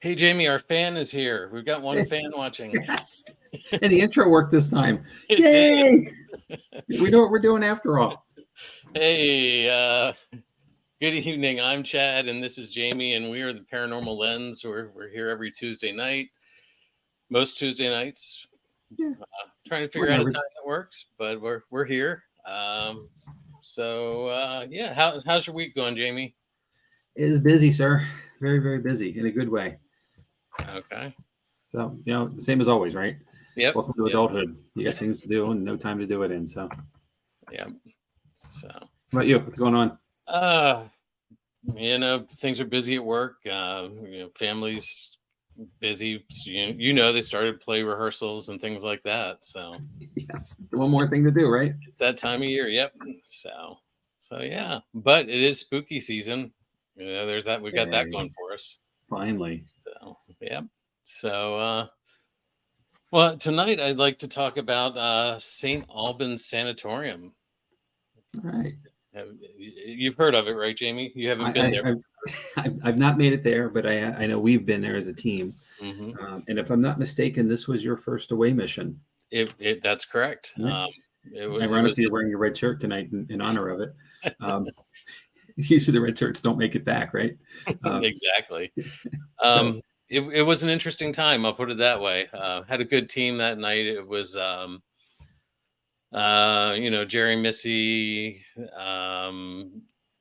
Hey, Jamie, our fan is here. We've got one fan watching. Yes. And the intro worked this time. It did. Yay! We know what we're doing after all. Hey, good evening. I'm Chad, and this is Jamie, and we are the Paranormal Lens. We're here every Tuesday night, most Tuesday nights. Yeah. Trying to figure out a time that works, but we're here. Yeah. How's your week going, Jamie? It is busy, sir. Very, very busy in a good way. Okay. So, the same as always, right? Yep. Welcome to adulthood. You got things to do and no time to do it in. So, Yep. So, how about you? What's going on? Things are busy at work. Families busy. They started play rehearsals and things like that. So yes, one more thing to do, right? It's that time of year. Yep. So yeah, but it is spooky season. There's that. We've got that going for us. Finally. So yeah. So well, tonight I'd like to talk about St Albans Sanatorium. All right. You've heard of it, right, Jamie? You haven't been there. I've not made it there, but I know we've been there as a team. Mm-hmm. And if I'm not mistaken, this was your first away mission. That's correct. Right. Ironically, you're wearing your red shirt tonight in honor of it. Usually the red shirts don't make it back, right? Exactly. It was an interesting time. I'll put it that way. Had a good team that night. It was, Jerry, Missy,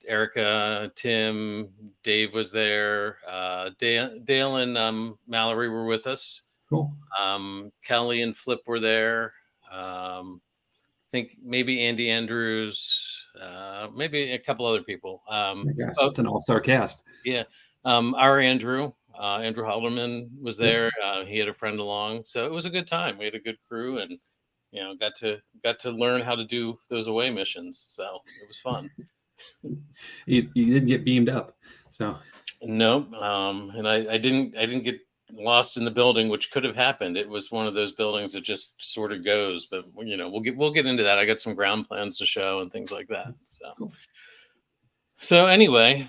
Erica, Tim, Dave was there. Dale and Mallory were with us. Cool. Kelly and Flip were there. I think maybe Andy Andrews, maybe a couple other people. It's an all-star cast. Yeah. Our Andrew Halderman was there. He had a friend along. So it was a good time. We had a good crew and, got to learn how to do those away missions. So it was fun. You didn't get beamed up, so no. And I didn't get lost in the building, which could have happened. It was one of those buildings that just sort of goes, but we'll get into that. I got some ground plans to show and things like that. So, cool. So anyway,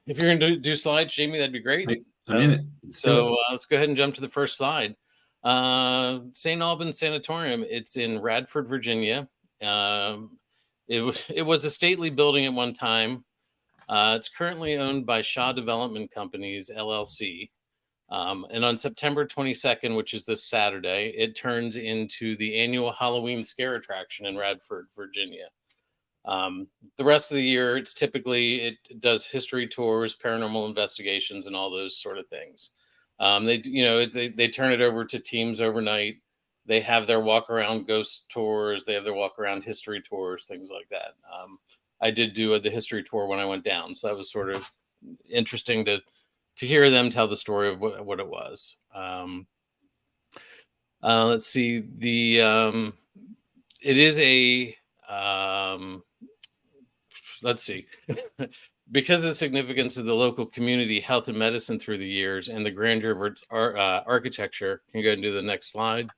if you're going to do slides, Jamie, that'd be great. I'm in it. Let's go ahead and jump to the first slide. St. Albans Sanatorium. It's in Radford, Virginia. It was a stately building at one time. It's currently owned by Shaw Development Companies, LLC. And on September 22nd, which is this Saturday, it turns into the annual Halloween scare attraction in Radford, Virginia. The rest of the year, it does history tours, paranormal investigations, and all those sort of things. They turn it over to teams overnight. They have their walk around ghost tours. They have their walk around history tours, things like that. I did do the history tour when I went down, so that was sort of interesting to hear them tell the story of what it was. Let's see. It is a let's see. Because of the significance of the local community health and medicine through the years and the grandeur of its architecture, can you go ahead and do the next slide?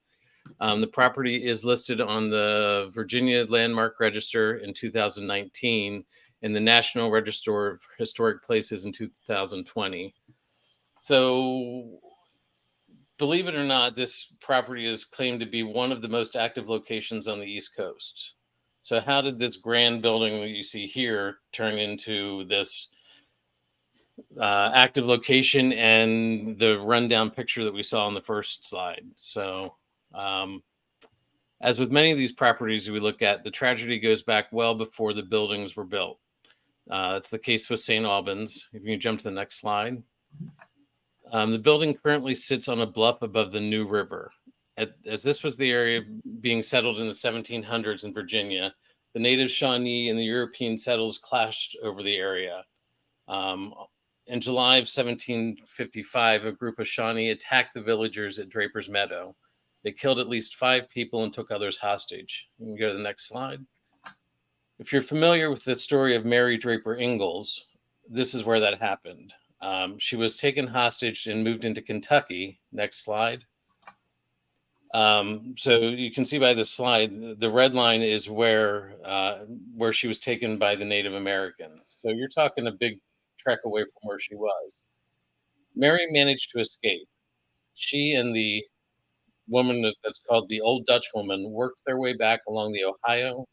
The property is listed on the Virginia Landmark Register in 2019 and the National Register of Historic Places in 2020. So, believe it or not, this property is claimed to be one of the most active locations on the East Coast. So how did this grand building that you see here turn into this active location and the rundown picture that we saw on the first slide? So as with many of these properties we look at, the tragedy goes back well before the buildings were built. That's the case with St. Albans. If you can jump to the next slide. The building currently sits on a bluff above the New River. As this was the area being settled in the 1700s in Virginia, the native Shawnee and the European settlers clashed over the area. In July of 1755, a group of Shawnee attacked the villagers at Draper's Meadow. They killed at least 5 people and took others hostage. You can go to the next slide. If you're familiar with the story of Mary Draper Ingalls, this is where that happened. She was taken hostage and moved into Kentucky. Next slide. So you can see by this slide, the red line is where she was taken by the Native Americans. So you're talking a big trek away from where she was. Mary managed to escape. She and the woman that's called the Old Dutch Woman worked their way back along the Ohio,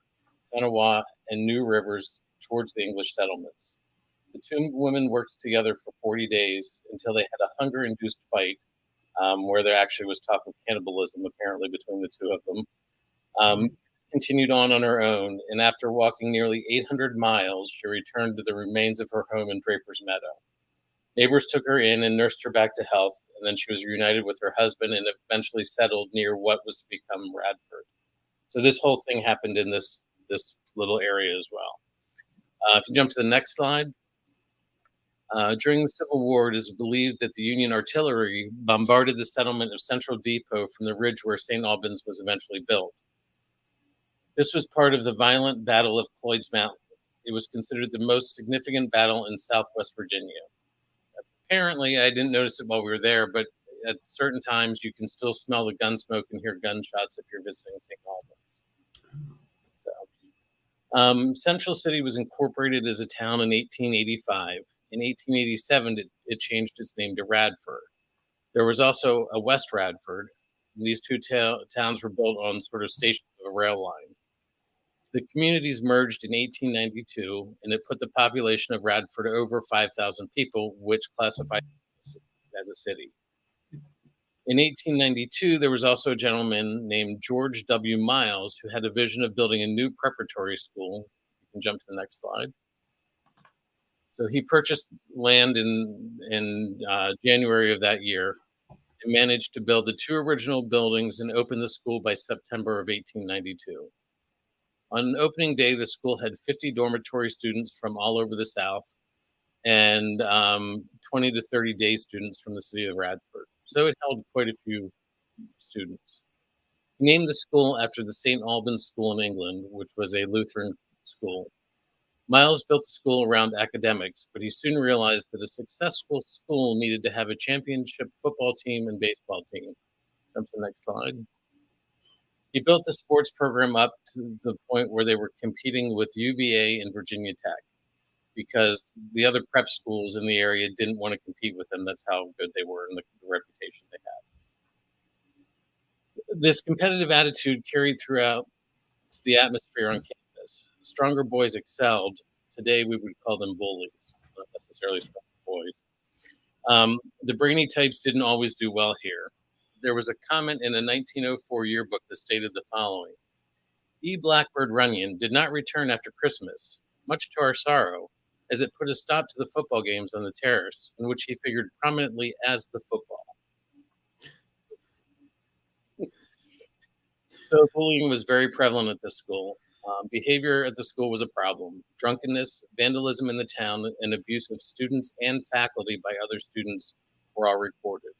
Kanawha, and New Rivers towards the English settlements. The two women worked together for 40 days until they had a hunger-induced fight where there actually was talk of cannibalism, apparently, between the two of them. Continued on her own, and after walking nearly 800 miles, she returned to the remains of her home in Draper's Meadow. Neighbors took her in and nursed her back to health, and then she was reunited with her husband and eventually settled near what was to become Radford. So this whole thing happened in this little area as well. If you jump to the next slide. During the Civil War, it is believed that the Union artillery bombarded the settlement of Central Depot from the ridge where St. Albans was eventually built. This was part of the violent Battle of Cloyd's Mountain. It was considered the most significant battle in Southwest Virginia. Apparently, I didn't notice it while we were there, but at certain times you can still smell the gun smoke and hear gunshots if you're visiting St. Albans. So, Central City was incorporated as a town in 1885. In 1887, it changed its name to Radford. There was also a West Radford. These two towns were built on sort of stations of a rail line. The communities merged in 1892, and it put the population of Radford over 5,000 people, which classified it as a city. In 1892, there was also a gentleman named George W. Miles who had a vision of building a new preparatory school. You can jump to the next slide. So he purchased land in January of that year and managed to build the two original buildings and open the school by September of 1892. On opening day, the school had 50 dormitory students from all over the South and 20 to 30 day students from the city of Radford. So it held quite a few students. He named the school after the St. Albans School in England, which was a Lutheran school. Miles built the school around academics, but he soon realized that a successful school needed to have a championship football team and baseball team. Jump to the next slide. He built the sports program up to the point where they were competing with UVA and Virginia Tech because the other prep schools in the area didn't want to compete with them. That's how good they were and the reputation they had. This competitive attitude carried throughout the atmosphere on campus. Stronger boys excelled. Today we would call them bullies, not necessarily stronger boys. The brainy types didn't always do well here. There was a comment in a 1904 yearbook that stated the following: E. Blackbird Runyon did not return after Christmas, much to our sorrow, as it put a stop to the football games on the terrace, in which he figured prominently as the football. So bullying was very prevalent at this school. Behavior at the school was a problem. Drunkenness, vandalism in the town, and abuse of students and faculty by other students were all reported.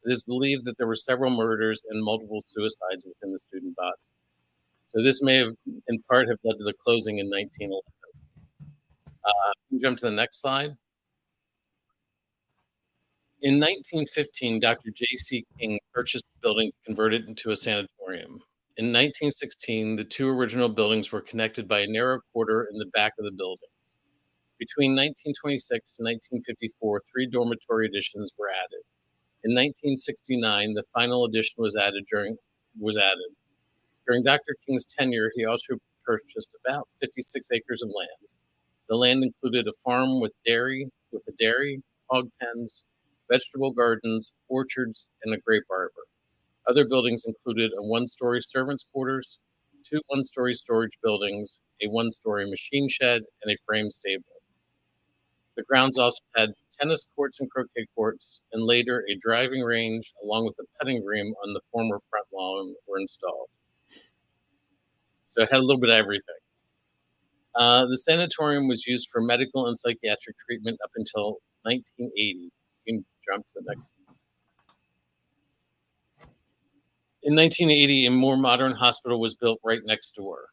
It is believed that there were several murders and multiple suicides within the student body. So this may have, in part, have led to the closing in 1911. Jump to the next slide. In 1915, Dr. J.C. King purchased the building to convert it into a sanatorium. In 1916, the two original buildings were connected by a narrow quarter in the back of the building. Between 1926 and 1954, 3 dormitory additions were added. In 1969, the final addition was added. During Dr. King's tenure, he also purchased about 56 acres of land. The land included a farm with a dairy, hog pens, vegetable gardens, orchards, and a grape arbor. Other buildings included a 1-story servants' quarters, 2 1-story storage buildings, a 1-story machine shed, and a frame stable. The grounds also had tennis courts and croquet courts, and later a driving range along with a putting green on the former front lawn were installed. So it had a little bit of everything. The sanatorium was used for medical and psychiatric treatment up until 1980. You can jump to the next. In 1980, a more modern hospital was built right next door.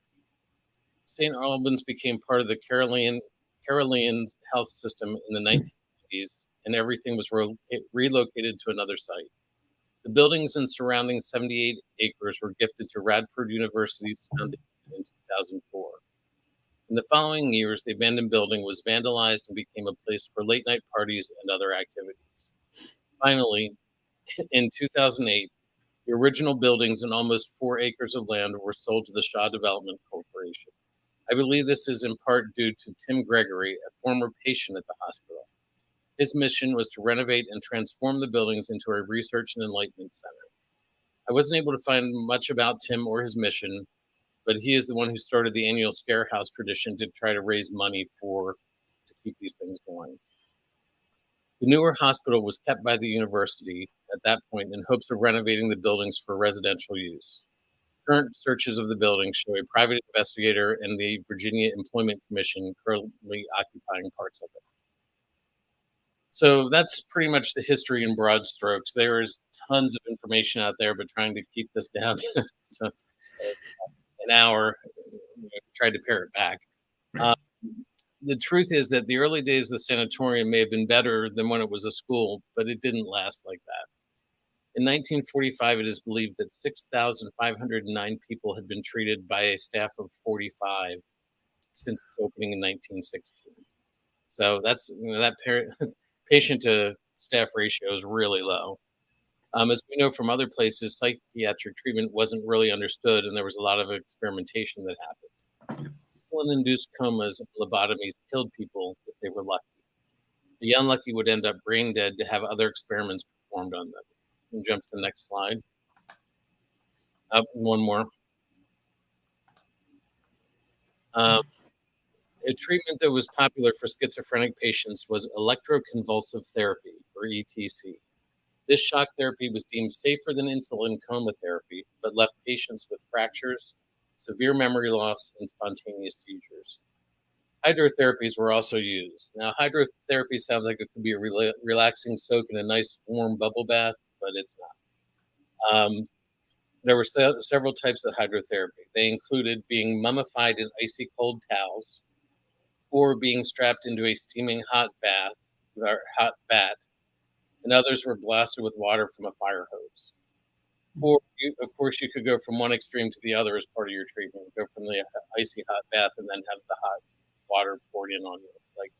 St. Albans became part of the Carolian health system in the 1980s, and everything was relocated to another site. The buildings and surrounding 78 acres were gifted to Radford University's foundation in 2004. In the following years, the abandoned building was vandalized and became a place for late-night parties and other activities. Finally, in 2008, the original buildings and almost 4 acres of land were sold to the Shaw Development Corporation. I believe this is in part due to Tim Gregory, a former patient at the hospital. His mission was to renovate and transform the buildings into a research and enlightenment center. I wasn't able to find much about Tim or his mission, but he is the one who started the annual Scare House tradition to try to raise money to keep these things going. The newer hospital was kept by the university at that point in hopes of renovating the buildings for residential use. Current searches of the building show a private investigator and the Virginia Employment Commission currently occupying parts of it. So that's pretty much the history in broad strokes. There is tons of information out there, but trying to keep this down to an hour, tried to pare it back. Right. The truth is that the early days of the sanatorium may have been better than when it was a school, but it didn't last like that. In 1945, it is believed that 6,509 people had been treated by a staff of 45 since its opening in 1916. So that's that patient to staff ratio is really low. As we know from other places, psychiatric treatment wasn't really understood, and there was a lot of experimentation that happened. Insulin-induced comas and lobotomies killed people if they were lucky. The unlucky would end up brain dead to have other experiments performed on them. And jump to the next slide. Up one more. A treatment that was popular for schizophrenic patients was electroconvulsive therapy, or ETC. This shock therapy was deemed safer than insulin coma therapy, but left patients with fractures, severe memory loss, and spontaneous seizures. Hydrotherapies were also used. Now, hydrotherapy sounds like it could be a relaxing soak in a nice warm bubble bath, but it's not. There were several types of hydrotherapy. They included being mummified in icy cold towels, or being strapped into a steaming hot bath, or hot vat, and others were blasted with water from a fire hose. Or, of course, you could go from one extreme to the other as part of your treatment. Go from the icy hot bath and then have the hot water poured in on you. Like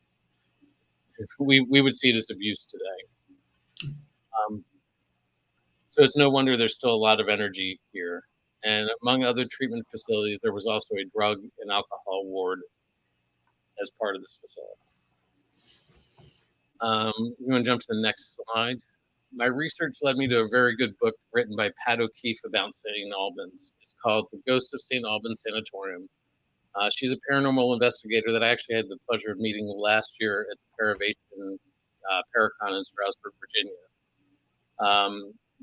we would see it as abuse today. So it's no wonder there's still a lot of energy here. And among other treatment facilities, there was also a drug and alcohol ward as part of this facility. You want to jump to the next slide? My research led me to a very good book written by Pat O'Keefe about St. Albans. It's called The Ghost of St. Albans Sanatorium. She's a paranormal investigator that I actually had the pleasure of meeting last year at the Paravation Paracon in Stroudsburg, Virginia.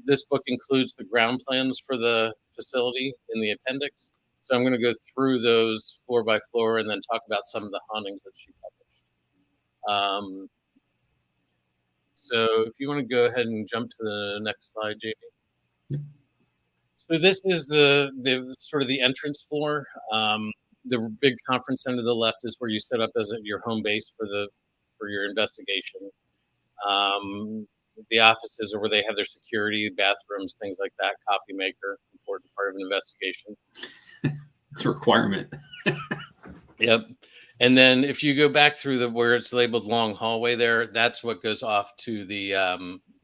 This book includes the ground plans for the facility in the appendix. So I'm going to go through those floor by floor and then talk about some of the hauntings that she published. So if you want to go ahead and jump to the next slide, Jamie. Yep. So this is the sort of the entrance floor. The big conference center to the left is where you set up as your home base for your investigation. The offices are where they have their security, bathrooms, things like that, coffee maker, important part of an investigation. It's a requirement. Yep. And then if you go back through where it's labeled long hallway there, that's what goes off to the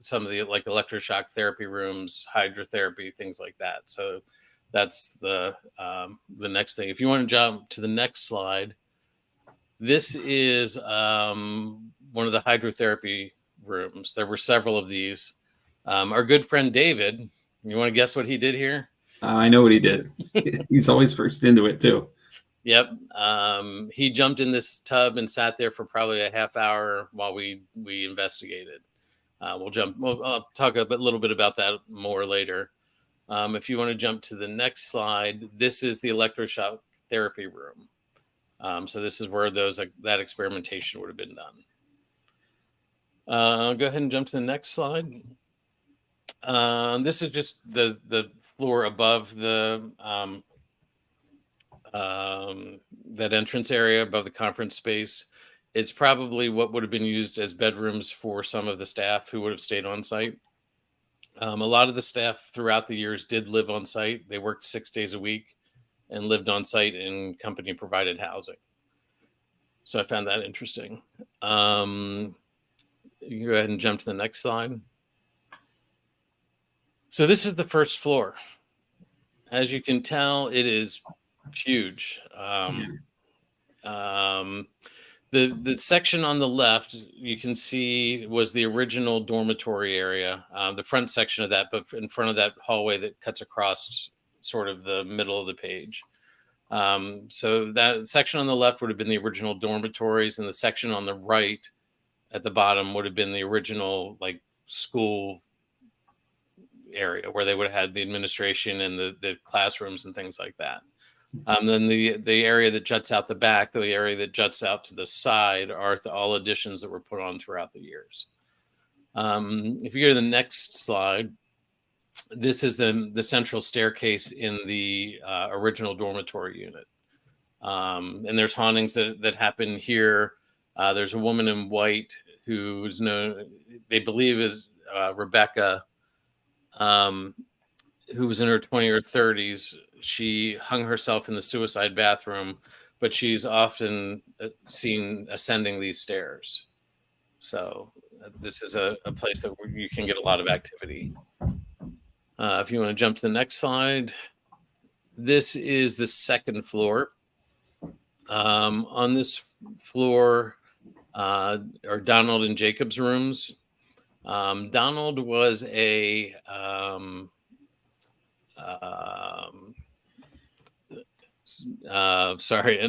some of the like electroshock therapy rooms, hydrotherapy, things like that. So that's the next thing. If you want to jump to the next slide, this is one of the hydrotherapy rooms. There were several of these. Our good friend David, you want to guess what he did here? I know what he did. He's always first into it too. Yep. He jumped in this tub and sat there for probably a half hour while we investigated. I'll talk a little bit about that more later. If you want to jump to the next slide, this is the electroshock therapy room. So this is where that experimentation would have been done. Go ahead and jump to the next slide. This is just the floor above the that entrance area above the conference space. It's probably what would have been used as bedrooms for some of the staff who would have stayed on site. A lot of the staff throughout the years did live on site. They worked 6 days a week and lived on site in company provided housing. So I found that interesting. You can go ahead and jump to the next slide. So this is the first floor. As you can tell, it is huge. The section on the left, you can see, was the original dormitory area, the front section of that, but in front of that hallway that cuts across sort of the middle of the page. So that section on the left would have been the original dormitories, and the section on the right at the bottom would have been the original like school area where they would have had the administration and the classrooms and things like that. Then the area that juts out the back, the area that juts out to the side, are all additions that were put on throughout the years. If you go to the next slide, this is the central staircase in the original dormitory unit. And there's hauntings that happen here. There's a woman in white who's known, they believe, is Rebecca, who was in her 20s or 30s. She hung herself in the suicide bathroom, but she's often seen ascending these stairs. So this is a place that you can get a lot of activity. If you want to jump to the next slide, this is the second floor. On this floor are Donald and Jacob's rooms. Donald was an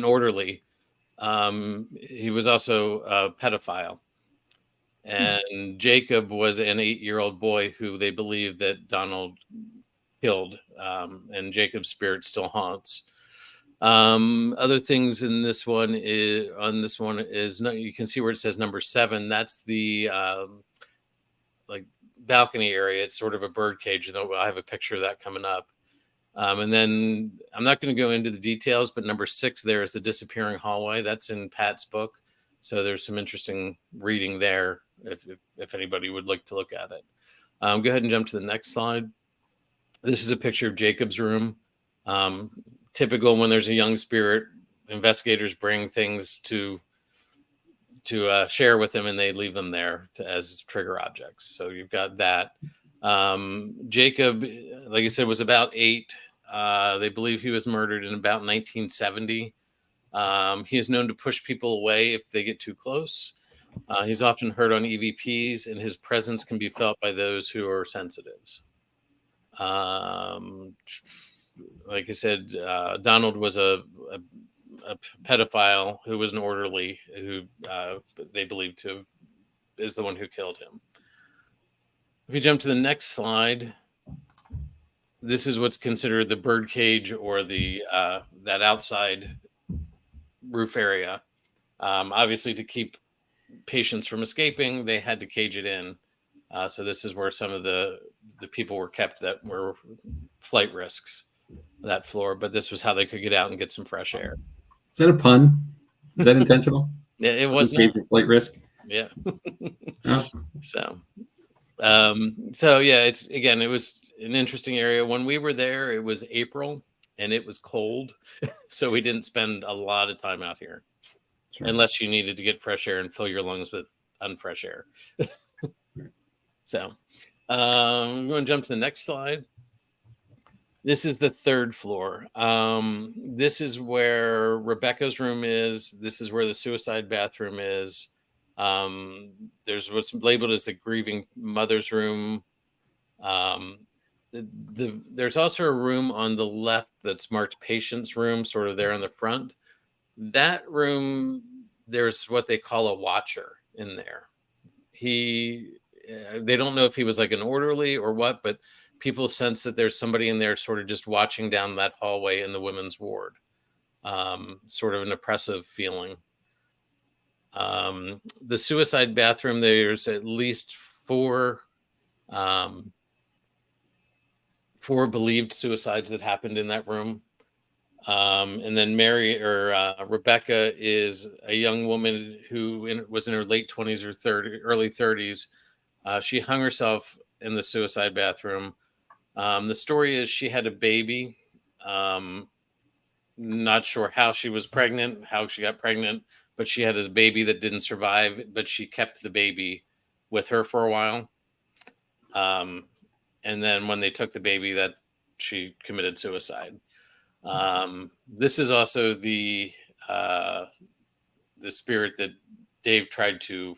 orderly. He was also a pedophile. And Jacob was an 8-year-old boy who they believe that Donald killed. And Jacob's spirit still haunts. Other things in this one is you can see where it says number 7. That's the like balcony area. It's sort of a bird cage, though I have a picture of that coming up. And then I'm not going to go into the details, but number 6 there is the disappearing hallway. That's in Pat's book. So there's some interesting reading there if anybody would like to look at it. Go ahead and jump to the next slide. This is a picture of Jacob's room. Typical when there's a young spirit, investigators bring things to share with him, and they leave them there as trigger objects. So you've got that. Jacob, like I said, was about 8. They believe he was murdered in about 1970. He is known to push people away if they get too close. He's often heard on EVPs, and his presence can be felt by those who are sensitives. Like I said, Donald was a pedophile who was an orderly who they believe to is the one who killed him. If you jump to the next slide, this is what's considered the bird cage, or the that outside roof area. Obviously, to keep patients from escaping, they had to cage it in. So this is where some of the people were kept that were flight risks, that floor. But this was how they could get out and get some fresh air. Is that a pun? Is that intentional? Yeah, it was flight risk. Yeah. Oh. So yeah, it was an interesting area. When we were there, it was April and it was cold. So we didn't spend a lot of time out here. Sure. Unless you needed to get fresh air and fill your lungs with unfresh air. So I'm going to jump to the next slide. This is the third floor. This is where Rebecca's room is. This is where the suicide bathroom is. There's what's labeled as the grieving mother's room. There's also a room on the left that's marked patient's room, sort of there on the front. That room, there's what they call a watcher in there. They don't know if he was like an orderly or what, but people sense that there's somebody in there sort of just watching down that hallway in the women's ward. Sort of an oppressive feeling. The suicide bathroom, there's at least 4 believed suicides that happened in that room. And then Rebecca is a young woman who was in her late 20s or early 30s. She hung herself in the suicide bathroom. The story is she had a baby. Not sure how she was pregnant, how she got pregnant, but she had a baby that didn't survive, but she kept the baby with her for a while. and then when they took the baby, that she committed suicide. This is also the spirit that Dave tried to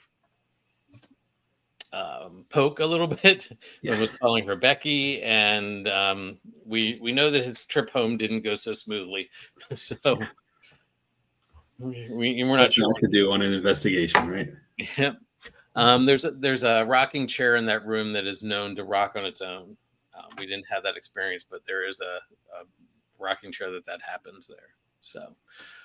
poke a little bit and was calling her Becky, and we know that his trip home didn't go so smoothly, so we're not sure what to do on an investigation, right? Yep. There's a rocking chair in that room that is known to rock on its own. We didn't have that experience, but there is a rocking chair that happens there. So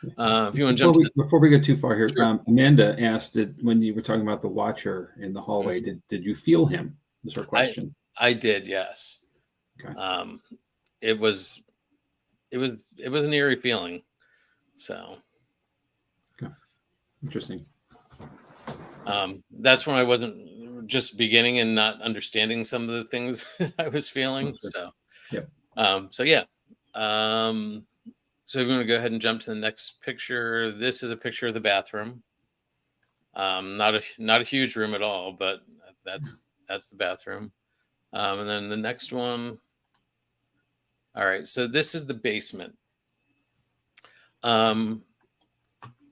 if you want to jump before we go too far here, sure. Amanda asked it when you were talking about the watcher in the hallway. Mm-hmm. Did you feel him? Was her question. I did, yes. Okay. It was an eerie feeling. So okay. Interesting. That's when I wasn't just beginning and not understanding some of the things I was feeling. Sure. So yeah. So yeah. So we're going to go ahead and jump to the next picture. This is a picture of the bathroom. Not a huge room at all, but that's the bathroom. And then the next one. All right. So this is the basement. In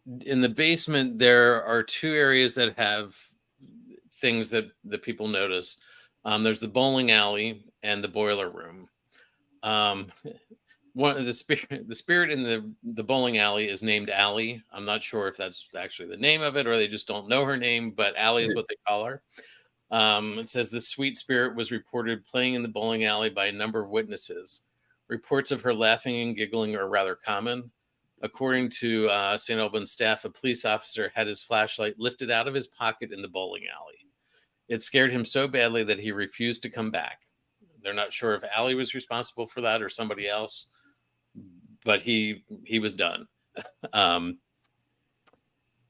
the basement, there are two areas that have things that the people notice. There's the bowling alley and the boiler room. One of the spirit in the bowling alley is named Allie. I'm not sure if that's actually the name of it or they just don't know her name, but Allie is what they call her. It says the sweet spirit was reported playing in the bowling alley by a number of witnesses. Reports of her laughing and giggling are rather common. According to St Albans staff, a police officer had his flashlight lifted out of his pocket in the bowling alley. It scared him so badly that he refused to come back. They're not sure if Allie was responsible for that or somebody else, but he was done.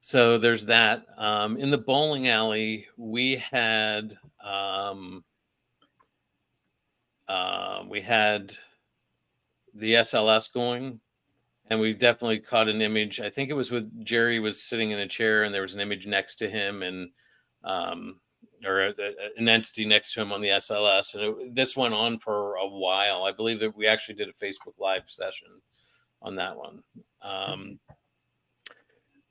So there's that. In the bowling alley, we had the SLS going, and we definitely caught an image. I think it was with Jerry was sitting in a chair, and there was an image next to him, and or an entity next to him on the SLS. And this went on for a while. I believe that we actually did a Facebook Live session on that one.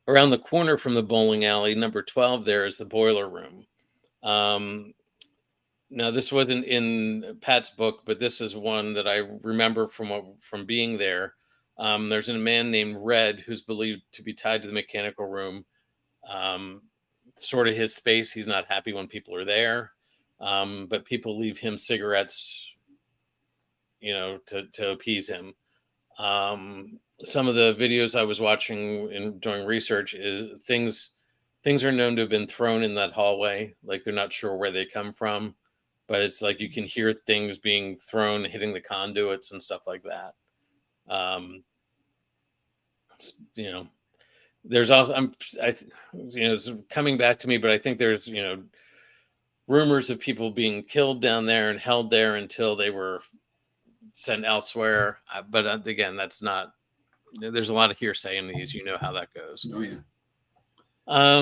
Around the corner from the bowling alley, number 12, there is the boiler room. Now, this wasn't in Pat's book, but this is one that I remember from being there. There's a man named Red who's believed to be tied to the mechanical room. Sort of his space. He's not happy when people are there, but people leave him cigarettes, to appease him. Some of the videos I was watching and doing research is things are known to have been thrown in that hallway. Like they're not sure where they come from, but it's like you can hear things being thrown, hitting the conduits and stuff like that. There's also, it's coming back to me, but I think there's, rumors of people being killed down there and held there until they were sent elsewhere. But again, that's not, there's a lot of hearsay in these, how that goes. Oh, yeah.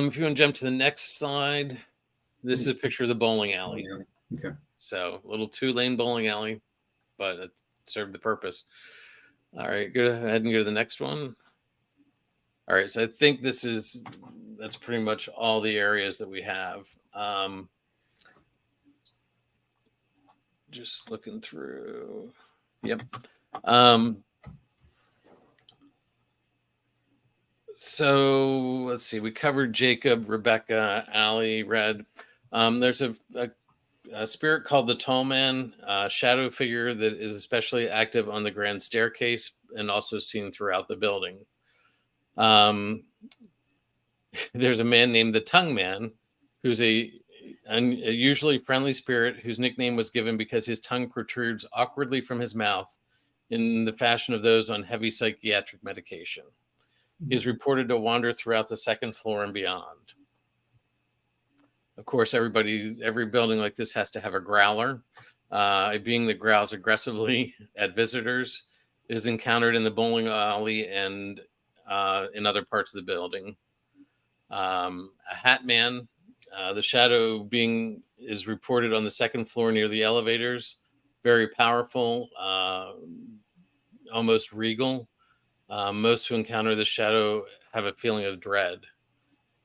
If you want to jump to the next slide, this is a picture of the bowling alley. Oh, yeah. Okay. So a little 2-lane bowling alley, but it served the purpose. All right, go ahead and go to the next one. All right, so I think that's pretty much all the areas that we have. Just looking through. Yep. So let's see. We covered Jacob, Rebecca, Allie, Red. There's a spirit called the Tall Man, a shadow figure that is especially active on the grand staircase and also seen throughout the building. There's a man named the Tongue Man, who's a usually friendly spirit whose nickname was given because his tongue protrudes awkwardly from his mouth in the fashion of those on heavy psychiatric medication. He is reported to wander throughout the second floor and beyond. Of course, every building like this has to have a growler. A being that growls aggressively at visitors is encountered in the bowling alley and in other parts of the building. A hat man, the shadow being is reported on the second floor near the elevators. very powerful, almost regal. Most who encounter the shadow have a feeling of dread.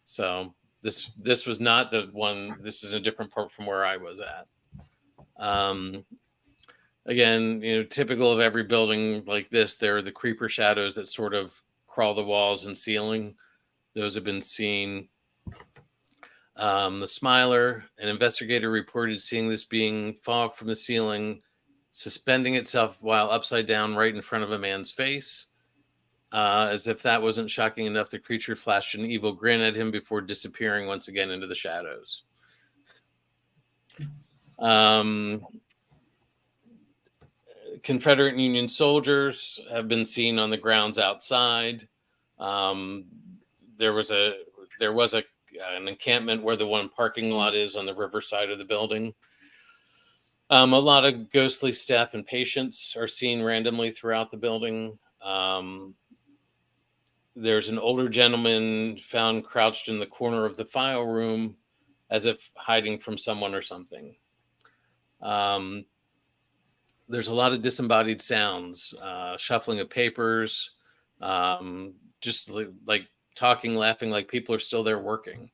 So this was not the one. This is a different part from where I was at. Again, typical of every building like this, there are the creeper shadows that sort of crawl the walls and ceiling. Those have been seen. The Smiler, an investigator reported seeing this being fall from the ceiling, suspending itself while upside down right in front of a man's face. As if that wasn't shocking enough, the creature flashed an evil grin at him before disappearing once again into the shadows. Confederate and Union soldiers have been seen on the grounds outside. There was an encampment where the one parking lot is on the river side of the building. A lot of ghostly staff and patients are seen randomly throughout the building. There's an older gentleman found crouched in the corner of the file room as if hiding from someone or something. There's a lot of disembodied sounds, shuffling of papers, just like talking, laughing, like people are still there working.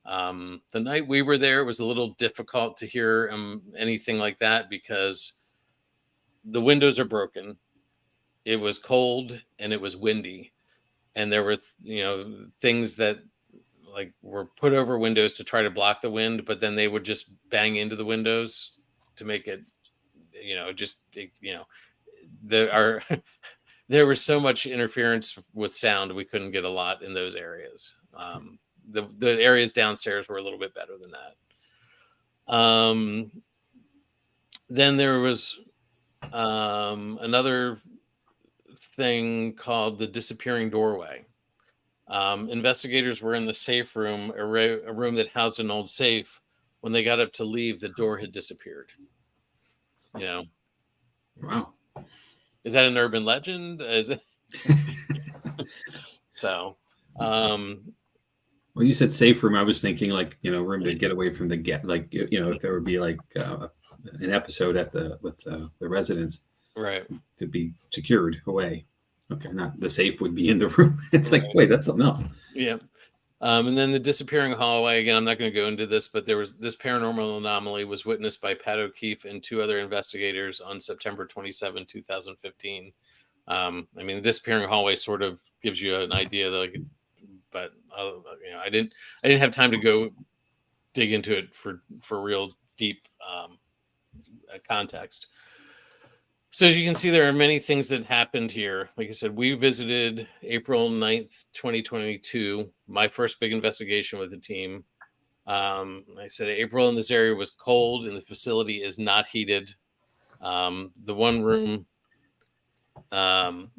The night we were there, it was a little difficult to hear anything like that because the windows are broken. It was cold and it was windy. And there were, things that like were put over windows to try to block the wind, but then they would just bang into the windows to make it, there was so much interference with sound. We couldn't get a lot in those areas. The areas downstairs were a little bit better than that. Then there was another thing called the disappearing doorway. Investigators were in the safe room, a room that housed an old safe. When they got up to leave, the door had disappeared. Wow. Is that an urban legend? Is it? So, well, you said safe room. I was thinking room to get away from the if there would be an episode with the residents, right, to be secured away. Okay, not the safe would be in the room. It's right. Wait, that's something else. Yeah. And then the disappearing hallway, again, I'm not going to go into this, but there was this paranormal anomaly was witnessed by Pat O'Keefe and two other investigators on September 27, 2015. The disappearing hallway sort of gives you an idea but I didn't have time to go dig into it for real deep context. So as you can see, there are many things that happened here. Like I said, we visited April 9th, 2022, my first big investigation with the team. I said April in this area was cold and the facility is not heated. The one room, the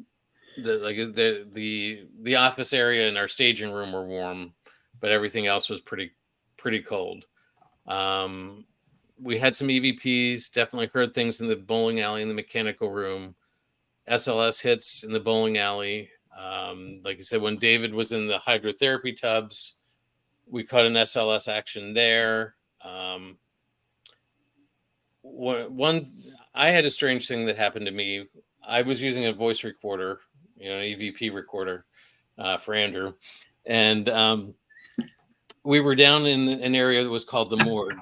office area and our staging room were warm, but everything else was pretty cold. We had some EVPs, definitely heard things in the bowling alley, in the mechanical room, SLS hits in the bowling alley. Like I said, when David was in the hydrotherapy tubs, we caught an SLS action there. I had a strange thing that happened to me. I was using a voice recorder, an EVP recorder for Andrew. And we were down in an area that was called the morgue.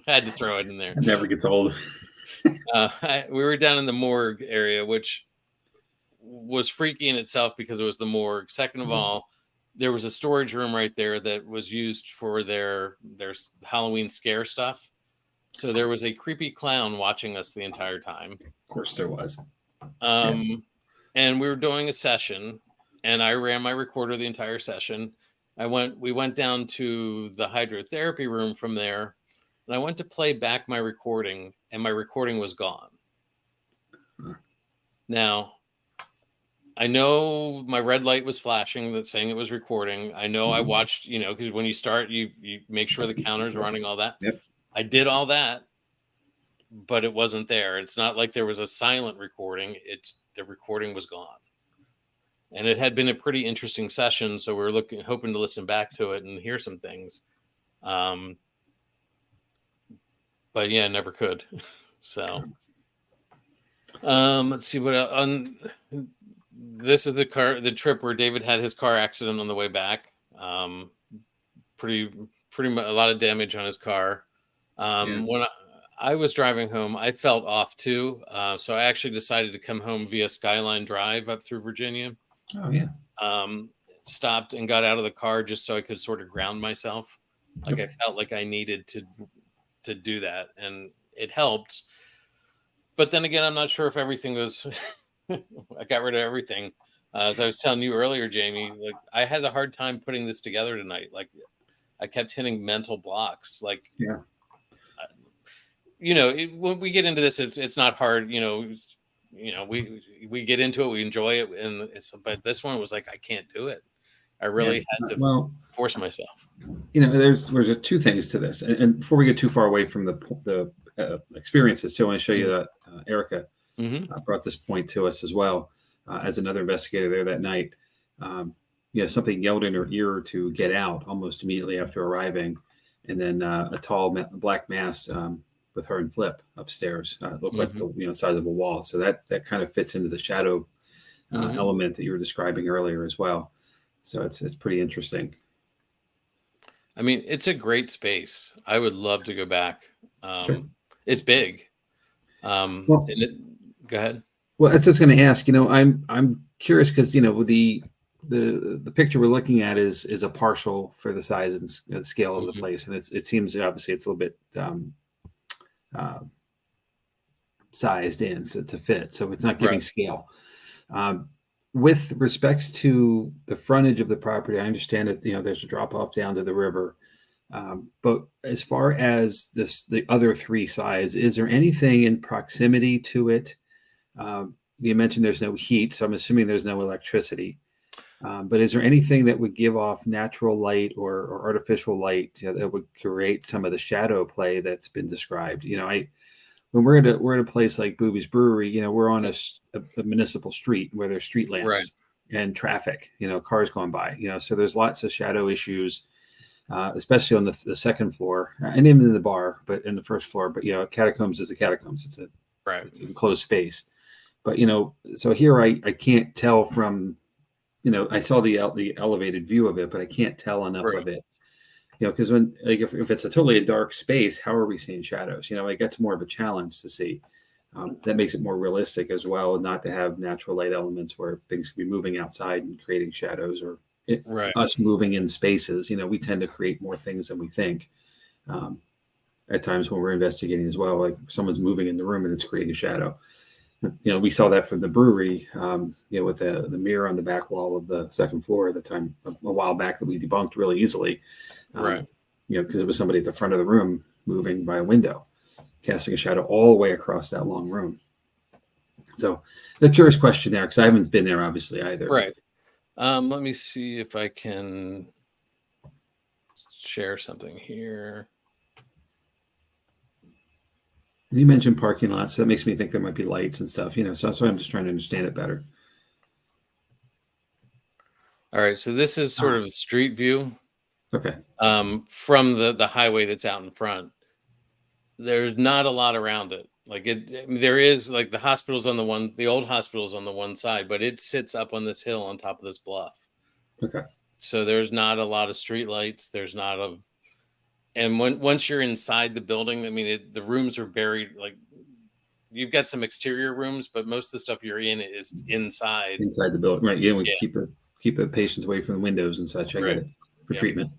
I had to throw it in there. It never gets old. We were down in the morgue area, which was freaky in itself because it was the morgue. Second of all, there was a storage room right there that was used for their Halloween scare stuff. So there was a creepy clown watching us the entire time. Of course there was. And we were doing a session, and I ran my recorder the entire session. We went down to the hydrotherapy room from there, and I went to play back my recording, and my recording was gone. Now, I know my red light was flashing that's saying it was recording. I know I watched, because when you start, you make sure the counter's running, all that. Yep. I did all that, but it wasn't there. It's not like there was a silent recording. The recording was gone. And it had been a pretty interesting session, so we were hoping to listen back to it and hear some things. But yeah, never could. So Let's see what on. This is the trip where David had his car accident on the way back. Pretty much a lot of damage on his car. When I was driving home, I felt off too. So I actually decided to come home via Skyline Drive up through Virginia. Oh yeah. Stopped and got out of the car just so I could sort of ground myself. Like I felt like I needed to do that, and it helped. But then again, I'm not sure if everything was. I got rid of everything. As I was telling you earlier, Jamie, like I had a hard time putting this together tonight. Like I kept hitting mental blocks. Like, when we get into this, it's not hard. We get into it, we enjoy it, but this one was like I can't do it. I really had to force myself. There's two things to this, and before we get too far away from the experiences, too, I want to show you that Erica brought this point to us as well as another investigator there that night. Something yelled in her ear to get out almost immediately after arriving, and then a tall black mass with her and Flip upstairs looked like the size of a wall. So that kind of fits into the shadow element that you were describing earlier as well. So it's pretty interesting. I mean, it's a great space. I would love to go back. Sure. It's big. Go ahead. Well, that's what I was going to ask. I'm curious because the picture we're looking at is a partial for the size and scale of the place, and it seems obviously it's a little bit sized in to fit, so it's not giving scale. With respects to the frontage of the property, I understand that there's a drop off down to the river, but as far as the other three sides, is there anything in proximity to it? You mentioned there's no heat, so I'm assuming there's no electricity. But is there anything that would give off natural light or artificial light that would create some of the shadow play that's been described? When we're at a place like Booby's Brewery, we're on a municipal street where there's street lamps and traffic, cars going by, so there's lots of shadow issues, especially on the second floor and even in the bar, but in the first floor. But catacombs is a catacombs; it's it's an enclosed space. But so here I can't tell from, I saw the elevated view of it, but I can't tell enough of it. Because when if it's a totally dark space, how are we seeing shadows? That's more of a challenge to see. That makes it more realistic as well, not to have natural light elements where things could be moving outside and creating shadows, or us moving in spaces. We tend to create more things than we think. At times when we're investigating as well, like someone's moving in the room and it's creating a shadow. We saw that from the brewery, with the mirror on the back wall of the second floor at the time a while back that we debunked really easily. Because it was somebody at the front of the room moving by a window, casting a shadow all the way across that long room. So the curious question there, because I haven't been there obviously either. Right. Let me see if I can share something here. You mentioned parking lots, so that makes me think there might be lights and stuff, so that's why I'm just trying to understand it better. All right, so this is sort of a street view. Okay. From the highway that's out in front. There's not a lot around it. Like there is, like the hospital's on the old hospital's on the one side, but it sits up on this hill on top of this bluff. Okay. So there's not a lot of street lights. There's not and once you're inside the building, I mean, the rooms are buried. Like you've got some exterior rooms, but most of the stuff you're in is inside the building. Right. Yeah. We keep the patients away from the windows and such. I get it for treatment.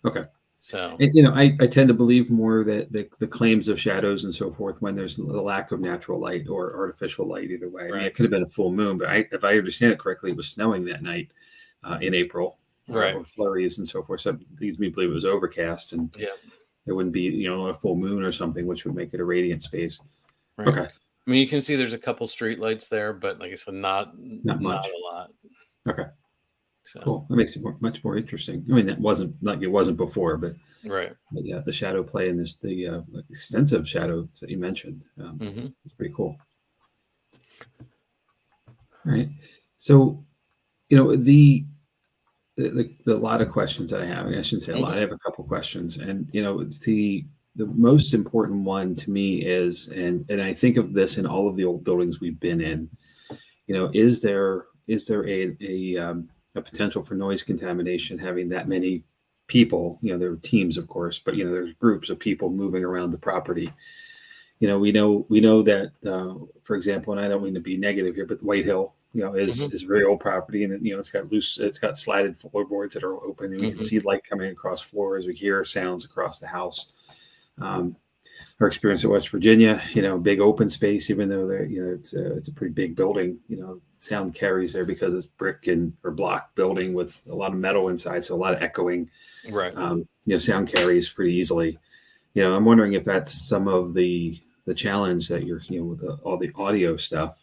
Okay. So, and, I tend to believe more that the claims of shadows and so forth when there's a lack of natural light or artificial light, either way. I mean, it could have been a full moon, but if I understand it correctly, it was snowing that night in April. Or flurries and so forth. So it leads me to believe it was overcast, and there wouldn't be, a full moon or something, which would make it a radiant space. Right. Okay. I mean, you can see there's a couple street lights there, but like I said, not much. A lot. Okay. So cool. That makes it much more interesting. I mean, it wasn't before, but yeah, the shadow play and the extensive shadows that you mentioned, it's pretty cool. All right. So, the lot of questions that I have, I shouldn't say a lot, I have a couple questions, and the most important one to me is, and I think of this in all of the old buildings we've been in, is there a potential for noise contamination having that many people? There are teams, of course, but there's groups of people moving around the property. We know that, for example, and I don't mean to be negative here, but White Hill, is very old property, and it's got slatted floorboards that are open, and we can see light coming across floors. We hear sounds across the house. Our experience at West Virginia, big open space, even though it's a pretty big building, sound carries there because it's brick or block building with a lot of metal inside. So a lot of echoing, right. Sound carries pretty easily. I'm wondering if that's some of the challenge that you're, with all the audio stuff.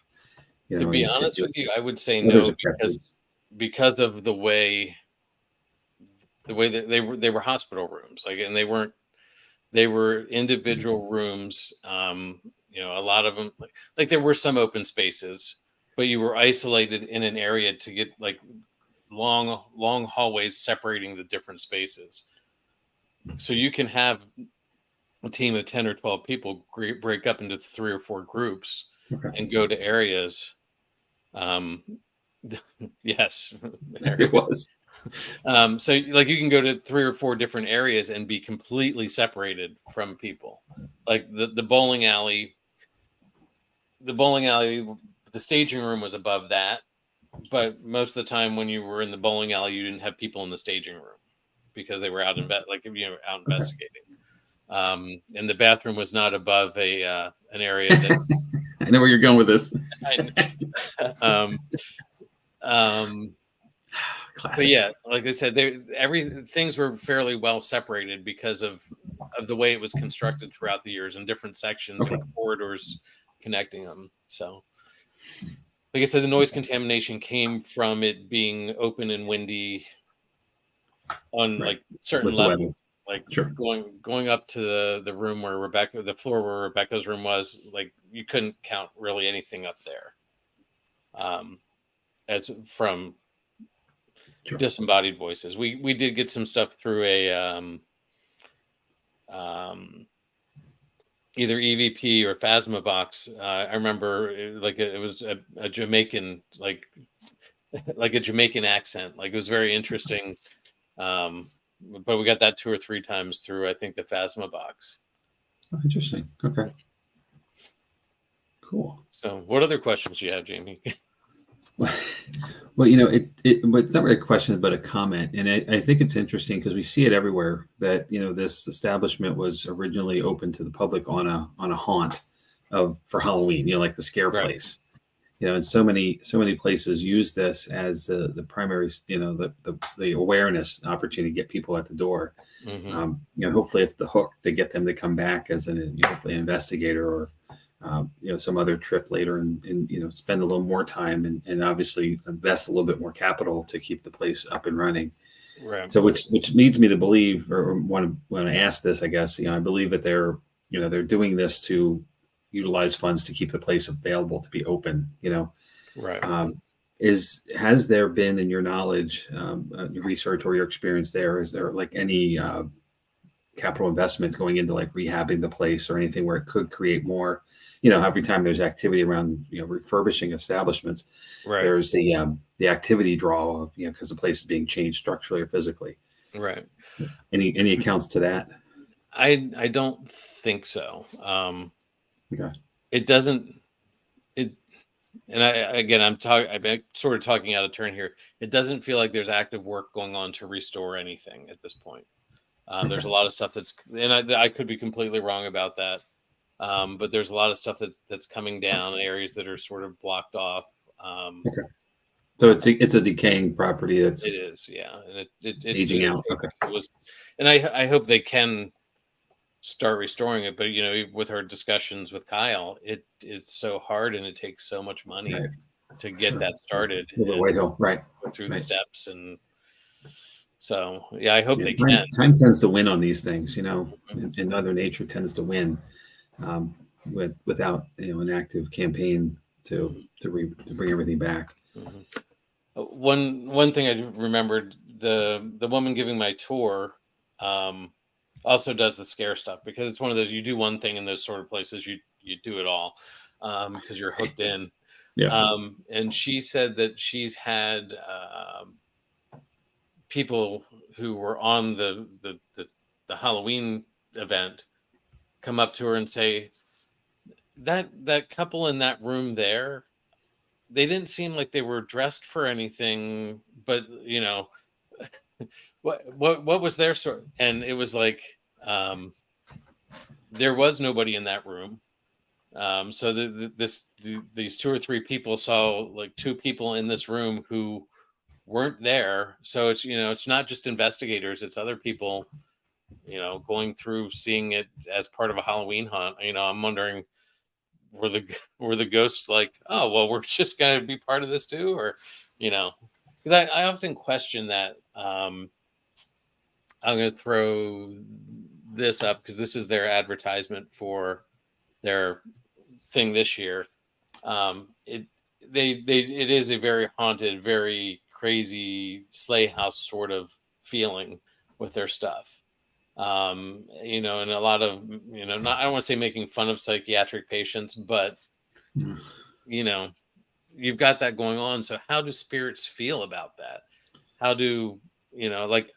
To be honest with you, I would say no, because of the way that they were hospital rooms, and they were individual rooms. A lot of them, like there were some open spaces, but you were isolated in an area to get long hallways separating the different spaces. So you can have a team of 10 or 12 people break up into 3 or 4 groups and go to areas. Yes, it was. So you can go to 3 or 4 different areas and be completely separated from people. Like the bowling alley, the staging room was above that, but most of the time when you were in the bowling alley, you didn't have people in the staging room because they were out out investigating. And the bathroom was not above an area that I know where you're going with this. But yeah, like I said, things were fairly well separated because of the way it was constructed throughout the years in different sections and corridors connecting them. So, like I said, the noise contamination came from it being open and windy on certain levels. Going up to the room where the floor where Rebecca's room was, you couldn't count really anything up there. As from disembodied voices, we did get some stuff through a either EVP or Phasma box. I remember it was a Jamaican like a Jamaican accent. It was very interesting. But we got that 2 or 3 times through, I think, the Phasma box. Oh, interesting. Okay. Cool. So what other questions do you have, Jamie? Well, it's not really a question, but a comment. And I think it's interesting because we see it everywhere that, this establishment was originally open to the public on a haunt for Halloween, like the scare place. And so many places use this as the primary, the awareness opportunity to get people at the door. Hopefully it's the hook to get them to come back as hopefully an investigator or, some other trip later and spend a little more time and obviously invest a little bit more capital to keep the place up and running. Right. So which leads me to believe, or want to ask this, I guess, I believe that they're doing this to utilize funds to keep the place available to be open, Right. Has there been, in your knowledge, your research or your experience there, is there any capital investments going into rehabbing the place or anything where it could create more, every time there's activity around, refurbishing establishments, right, there's the activity draw of, because the place is being changed structurally or physically. Right. Any accounts to that? I don't think so. Okay. It doesn't. And I'm sort of talking out of turn here. It doesn't feel like there's active work going on to restore anything at this point. There's a lot of stuff and I could be completely wrong about that. But there's a lot of stuff that's coming down, areas that are sort of blocked off. Okay. So it's a decaying property. It is, yeah, and it's aging out. Okay. It was, and I hope they can start restoring it. But with our discussions with Kyle, it is so hard and it takes so much money to get that started. White Hill, right? Through the steps, and so I hope they can. Time tends to win on these things, and Mother Nature tends to win without an active campaign to bring everything back. One thing I remembered, the woman giving my tour, also does the scare stuff, because it's one of those, you do one thing in those sort of places, you do it all, because you're hooked in. Yeah. And she said that she's had people who were on the Halloween event come up to her and say, that couple in that room there, they didn't seem like they were dressed for anything, but what was their sort? And it was like, there was nobody in that room. So these two or three people saw like two people in this room who weren't there. So it's, it's not just investigators, it's other people, going through, seeing it as part of a Halloween hunt. I'm wondering, were the ghosts like, oh, well, we're just going to be part of this too? Or, because I often question that. I'm going to throw this up because this is their advertisement for their thing this year. It is a very haunted, very crazy sleigh house sort of feeling with their stuff. And a lot of, not, I don't want to say making fun of psychiatric patients, but, you've got that going on. So how do spirits feel about that? How do, like,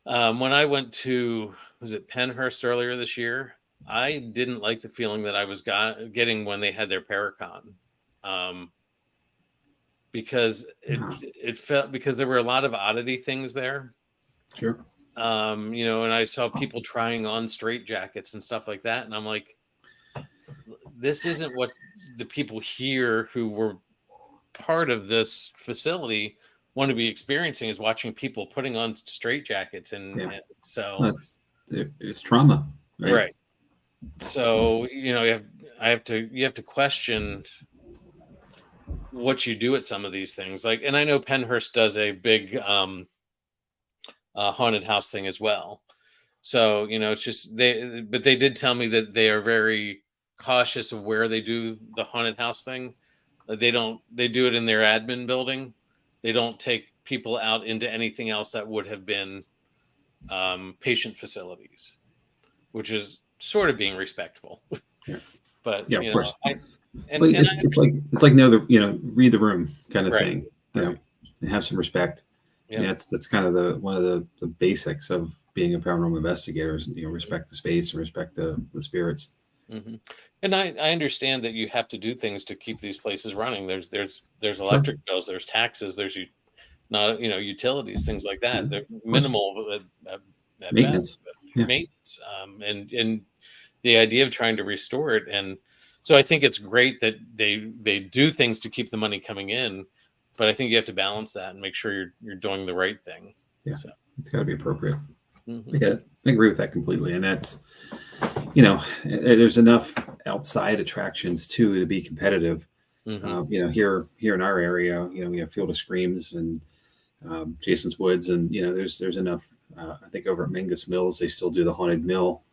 when I went to, was it Penhurst earlier this year? I didn't like the feeling that I was getting when they had their Paracon. Because it felt, because there were a lot of oddity things there. Sure. And I saw people trying on straight jackets and stuff like that. And I'm like, this isn't what the people here who were part of this facility want to be experiencing, is watching people putting on straight jackets. And so it's trauma. Right. So, you have to question what you do at some of these things. Like, and I know Penhurst does a big, haunted house thing as well. So, it's just but they did tell me that they are very cautious of where they do the haunted house thing. They do it in their admin building. They don't take people out into anything else that would have been patient facilities, which is sort of being respectful. Yeah. But yeah, of course. It's like read the room kind of thing. Right. Have some respect. Yeah, that's kind of one of the basics of being a paranormal investigator is respect the space and respect the spirits. Mm-hmm. And I understand that you have to do things to keep these places running. There's electric bills, there's taxes, there's utilities, things like that. They're minimal at maintenance. Best, maintenance. And the idea of trying to restore it, and so I think it's great that they do things to keep the money coming in, but I think you have to balance that and make sure you're doing the right thing. Yeah, so it's got to be appropriate. Mm-hmm. I get it. I agree with that completely, and that's there's enough outside attractions too to be competitive. Mm-hmm. Here in our area, we have Field of Screams and Jason's Woods, and there's enough. I think over at Mingus Mills, they still do the Haunted Mill,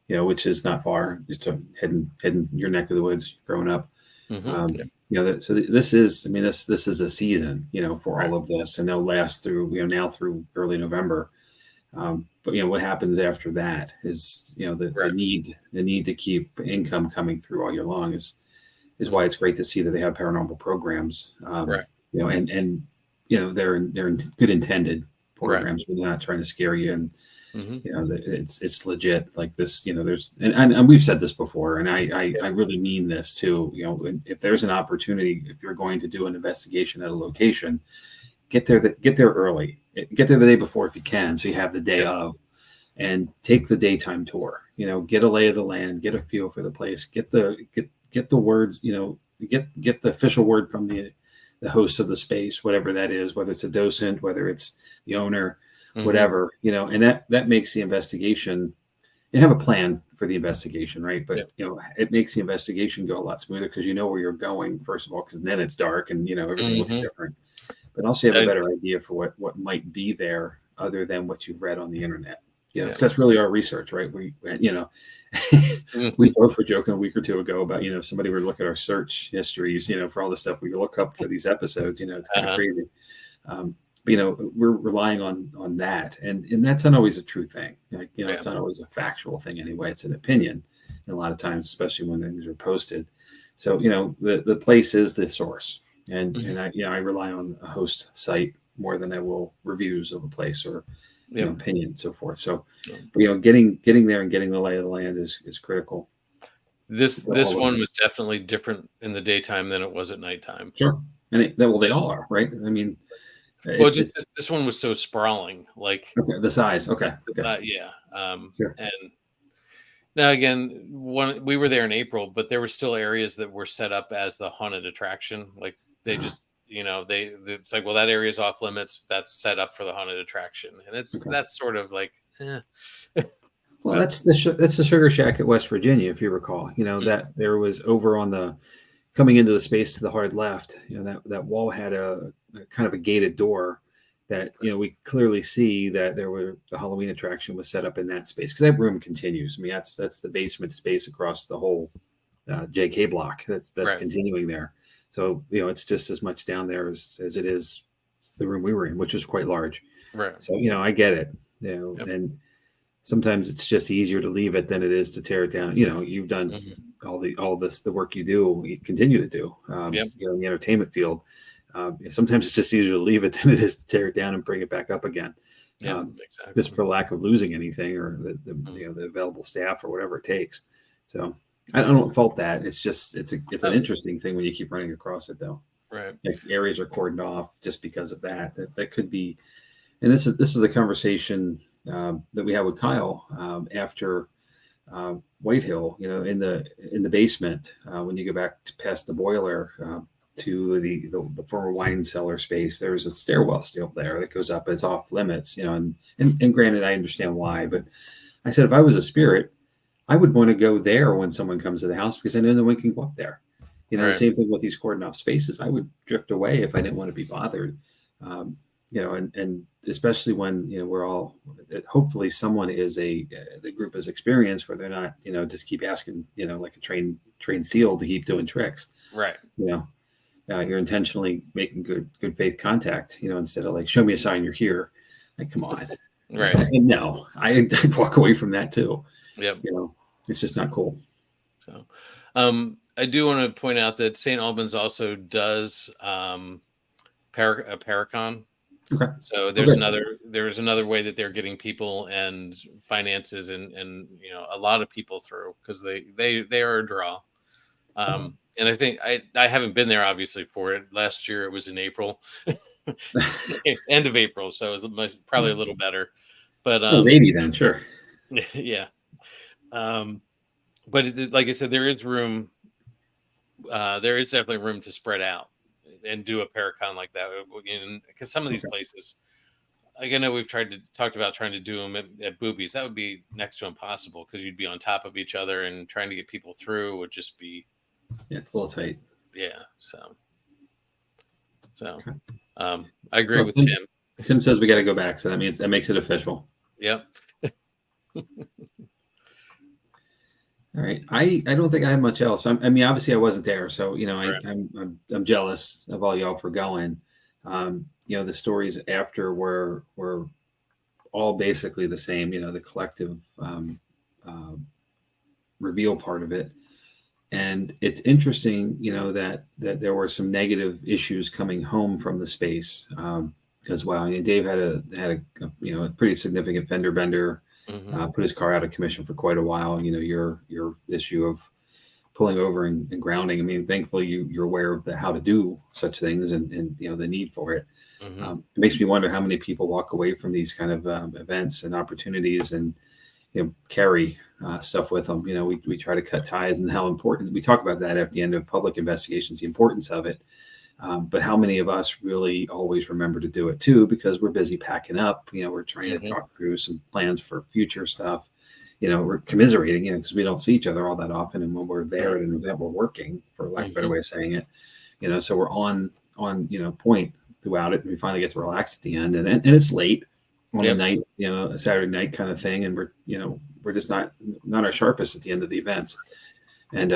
which is not far, just heading your neck of the woods growing up. Mm-hmm. So this is a season, for all of this, and they'll last through, now through early November. But what happens after that is, the need to keep income coming through all year long is why it's great to see that they have paranormal programs. And they're good intended programs, but they're not trying to scare you. And it's legit like this. There's and we've said this before, and I really mean this too. If there's an opportunity, if you're going to do an investigation at a location, get there early. Get there the day before if you can, so you have the day of, and take the daytime tour. Get a lay of the land, get a feel for the place, get the words. Get the official word from the host of the space, whatever that is, whether it's a docent, whether it's the owner, whatever. And that makes the investigation. You have a plan for the investigation, right? But it makes the investigation go a lot smoother because you know where you're going, first of all, because then it's dark and everything looks different. But also you have a better idea for what might be there other than what you've read on the internet. Because that's really our research, right? We we both were joking a week or two ago about, if somebody were to look at our search histories, for all the stuff we look up for these episodes, it's kind of crazy. but we're relying on that, and that's not always a true thing. Like, Yeah. it's not always a factual thing anyway. It's an opinion, and a lot of times, especially when things are posted. So, the place is the source, and I rely on a host site more than I will reviews of a place or opinion and so forth. So, getting there and getting the lay of the land is critical. This one was definitely different in the daytime than it was at nighttime. Sure, and they all are, right? I mean, well, this one was so sprawling, like the size. Okay, yeah. Sure. And now again, we were there in April, but there were still areas that were set up as the haunted attraction. Like they just, it's like, well, that area is off limits. That's set up for the haunted attraction, and that's sort of like. Well, that's the Sugar Shack at West Virginia, if you recall. That there was over on the coming into the space to the hard left. That wall had a kind of a gated door that we clearly see that the Halloween attraction was set up in that space, because that room continues. I mean, that's the basement space across the whole JK block. That's right. Continuing there. So it's just as much down there as it is the room we were in, which was quite large. Right. So I get it. And sometimes it's just easier to leave it than it is to tear it down. You've done the work you continue to do in the entertainment field. Sometimes it's just easier to leave it than it is to tear it down and bring it back up again. Exactly. Just for lack of losing anything or the available staff or whatever it takes. So I don't fault that. It's just it's an interesting thing when you keep running across it, though. Right. Like areas are cordoned off just because of that. That could be, and this is a conversation that we had with Kyle after Whitehill. In the basement when you go back past the boiler to the former wine cellar space, there's a stairwell still there that goes up. It's off limits, and granted, I understand why, but I said if I was a spirit, I would want to go there when someone comes to the house because I know no one can go up there. Right. The same thing with these cordoned off spaces. I would drift away if I didn't want to be bothered. And especially when we're all, hopefully someone the group is experienced where they're not just keep asking like a trained SEAL to keep doing tricks. Right. You're intentionally making good faith contact. Instead of like, show me a sign you're here. Like, come on. Right. And no, I'd walk away from that too. Yep. It's just not cool. So, I do want to point out that St. Albans also does a Paracon. Okay. So there's another way that they're getting people and finances and a lot of people through, because they are a draw. And I think I haven't been there obviously for it. Last year it was in April, end of April, so it was probably a little better. But it was 80 then, sure. Yeah. But like I said, there is room. There is definitely room to spread out and do a Paracon like that, because some of these places, like I know we've talked about trying to do them at Boobies. That would be next to impossible, because you'd be on top of each other, and trying to get people through would just be. Yeah, it's a little tight. Yeah. So okay. I agree with Tim. Tim says we got to go back, so that makes it official. Yep. All right. I don't think I have much else. Obviously I wasn't there, so Right. I'm jealous of all y'all for going. The stories after were all basically the same. The collective reveal part of it, and it's interesting. That there were some negative issues coming home from the space as well. Dave had a pretty significant fender bender. Mm-hmm. Put his car out of commission for quite a while. Your issue of pulling over and grounding. Thankfully you're aware of how to do such things and the need for it. Mm-hmm. It makes me wonder how many people walk away from these kind of events and opportunities and carry stuff with them. We try to cut ties, and how important we talk about that at the end of public investigations, the importance of it. But how many of us really always remember to do it too, because we're busy packing up, we're trying to talk through some plans for future stuff, we're commiserating, because we don't see each other all that often. And when we're there at an event, we're working, for lack of a better way of saying it, so we're on point throughout it. And we finally get to relax at the end, and it's late on a night, a Saturday night kind of thing. And we're just not our sharpest at the end of the events. And,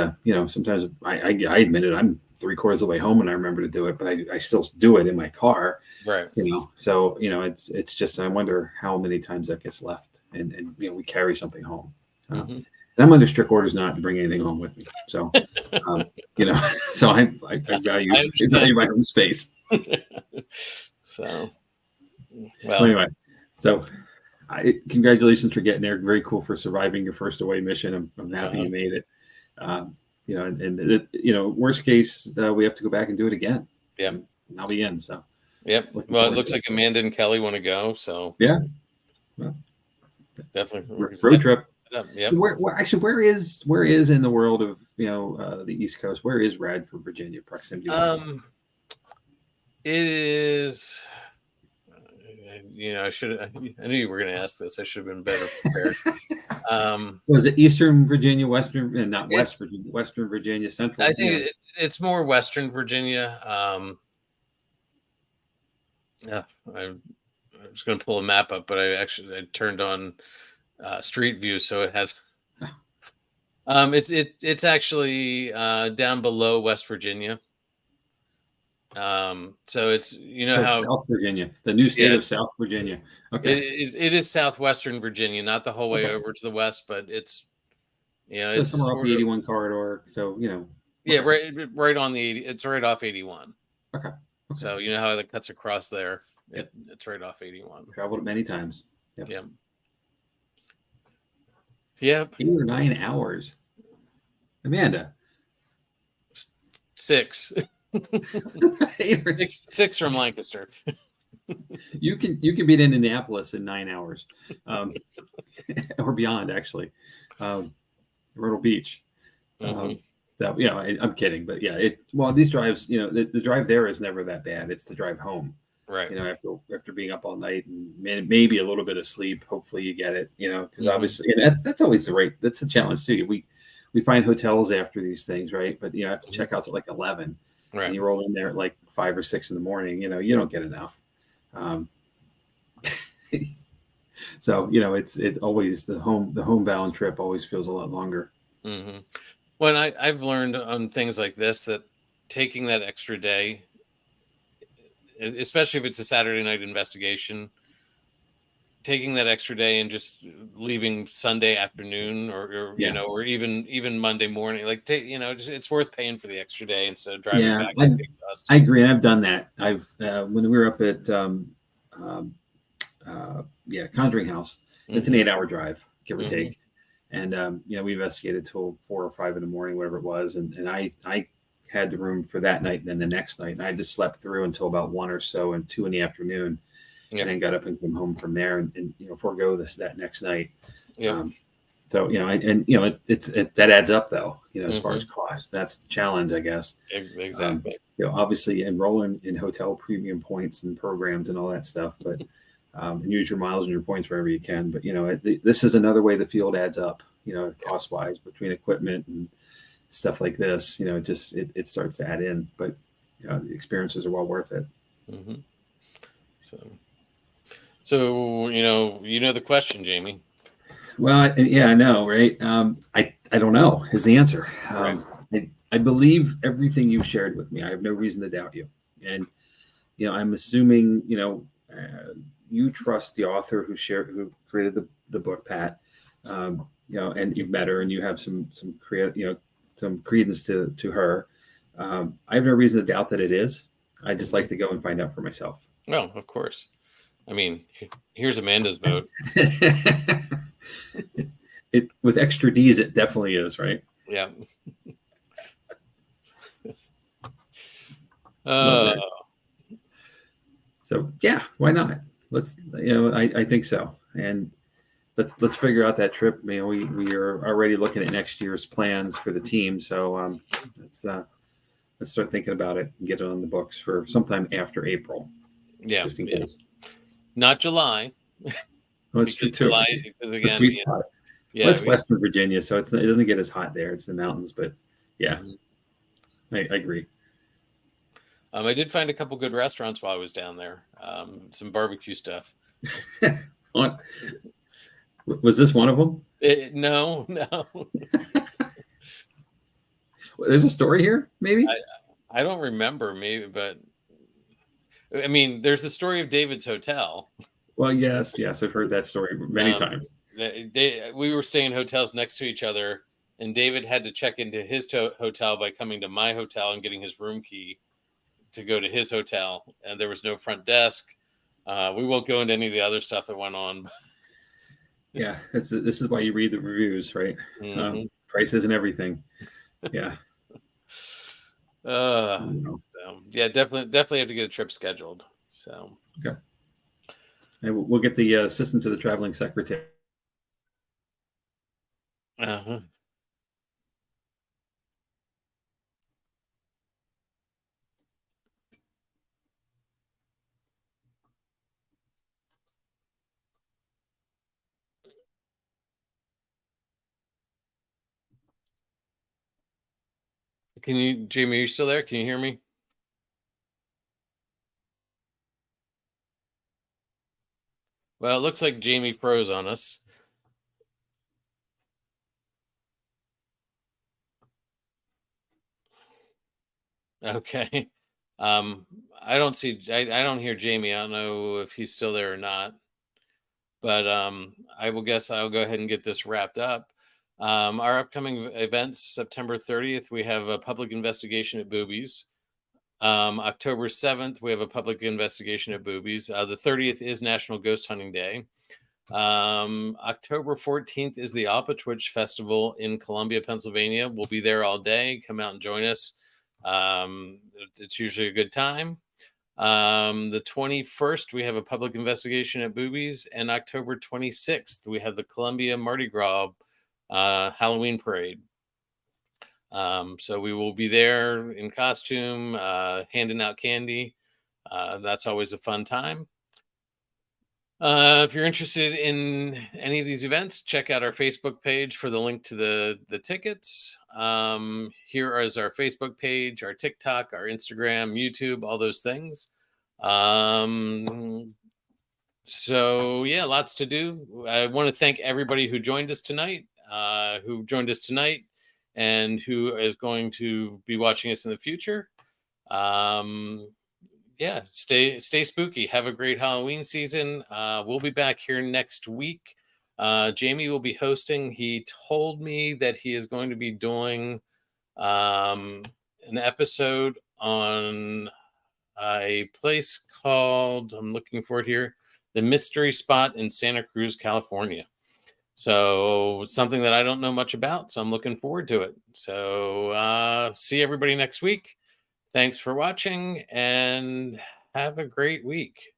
sometimes I admit it, I'm 3/4 of the way home when I remember to do it, but I still do it in my car. Right. So, it's just, I wonder how many times that gets left and we carry something home. And I'm under strict orders not to bring anything home with me. So, so I value my own space. So, well, anyway, so congratulations for getting there. Very cool for surviving your first away mission. I'm happy you made it. Worst case, we have to go back and do it again. Yeah. And I'll be in. So, yep. Well, it looks like Amanda and Kelly want to go. So, yeah. Well, definitely road trip. Yeah. So where is in the world of the East Coast? Where is Radford, Virginia, proximity? It is. I knew you were going to ask this. I should have been better prepared. Was it Eastern Virginia, Western, not West Virginia, Western Virginia, Central? I think it's more Western Virginia. I was going to pull a map up, but I turned on Street View, so it has. It's actually down below West Virginia. So it's how South Virginia, the new state of South Virginia. Okay, it is southwestern Virginia, not the whole way over to the west, but it's it's somewhere off the 81 corridor. So right on the 80. It's right off 81. Okay. So you know how it cuts across there. It's right off 81. Traveled it many times. Yep. 8 or 9 hours. Amanda. 6. 6 from Lancaster. You can be in Indianapolis in 9 hours, or beyond, actually. Myrtle Beach. I'm kidding, but these drives, the drive there is never that bad. It's the drive home, right? After being up all night and maybe a little bit of sleep. Hopefully you get it, because obviously, and that's always that's a challenge too. We find hotels after these things, right? But after checkouts at like 11. Right. And you roll in there at like 5 or 6 in the morning, you don't get enough. So, it's always the homebound trip always feels a lot longer. Mm-hmm. Well, I've learned on things like this that taking that extra day, especially if it's a Saturday night investigation, taking that extra day and just leaving Sunday afternoon or even Monday morning, it's worth paying for the extra day instead of driving back. I agree. I've done that. When we were up at Conjuring House, it's an 8-hour drive, give or take. And we investigated till 4 or 5 in the morning, whatever it was, and I had the room for that night and then the next night, and I just slept through until about 1 or so and 2 in the afternoon. And then got up and came home from there and forego that next night. That adds up though, as far as cost. That's the challenge, I guess. Exactly. Obviously enrolling in hotel premium points and programs and all that stuff, but and use your miles and your points wherever you can. But this is another way the field adds up, cost wise between equipment and stuff like this. It starts to add in, but the experiences are well worth it. Mm-hmm. So the question, Jamie. Well, I know, right? I don't know is the answer. Right. I believe everything you've shared with me. I have no reason to doubt you, and I'm assuming you trust the author who created the book, Pat. And you've met her, and you have some credence to her. I have no reason to doubt that it is. I just like to go and find out for myself. Well, of course. I mean, here's Amanda's vote. It with extra D's, it definitely is, right? Yeah. So yeah, why not? Let's I think so, and let's figure out that trip. We are already looking at next year's plans for the team, so let's start thinking about it and get it on the books for sometime after April. Yeah, just in case. Not July. Well, it's true too. July, because again, the sweet spot. Yeah, well, it's Western Virginia, so it doesn't get as hot there. It's the mountains, but yeah, I agree. I did find a couple good restaurants while I was down there. Some barbecue stuff. Was this one of them? No. There's a story here, maybe. I don't remember, maybe, but I mean, there's the story of David's hotel. Well, yes, I've heard that story many times. We were staying in hotels next to each other, and David had to check into his hotel by coming to my hotel and getting his room key to go to his hotel, and there was no front desk. We won't go into any of the other stuff that went on. Yeah, this is why you read the reviews, right? Mm-hmm. Prices and everything. Yeah. So, yeah, definitely have to get a trip scheduled. So, okay. And we'll get the assistant to the traveling secretary. uh-huh. Jamie, are you still there? Can you hear me? Well, it looks like Jamie froze on us. Okay. I don't hear Jamie. I don't know if he's still there or not. But I will guess I'll go ahead and get this wrapped up. Our upcoming events, September 30th, we have a public investigation at Boobies. October 7th, we have a public investigation at Boobies. The 30th is National Ghost Hunting Day. October 14th is the Alpatwitch Festival in Columbia, Pennsylvania. We'll be there all day. Come out and join us. It's usually a good time. The 21st, we have a public investigation at Boobies, and October 26th, we have the Columbia Mardi Gras Halloween Parade. So we will be there in costume, handing out candy. That's always a fun time. If you're interested in any of these events, check out our Facebook page for the link to the tickets. Here is our Facebook page, our TikTok, our Instagram, YouTube, all those things. So yeah, lots to do. I want to thank everybody who joined us tonight, and who is going to be watching us in the future. Yeah, stay spooky. Have a great Halloween season. We'll be back here next week. Jamie will be hosting. He told me that he is going to be doing an episode on a place called, I'm looking for it here, the Mystery Spot in Santa Cruz, California. So something that I don't know much about, so I'm looking forward to it. So see everybody next week. Thanks for watching, and have a great week.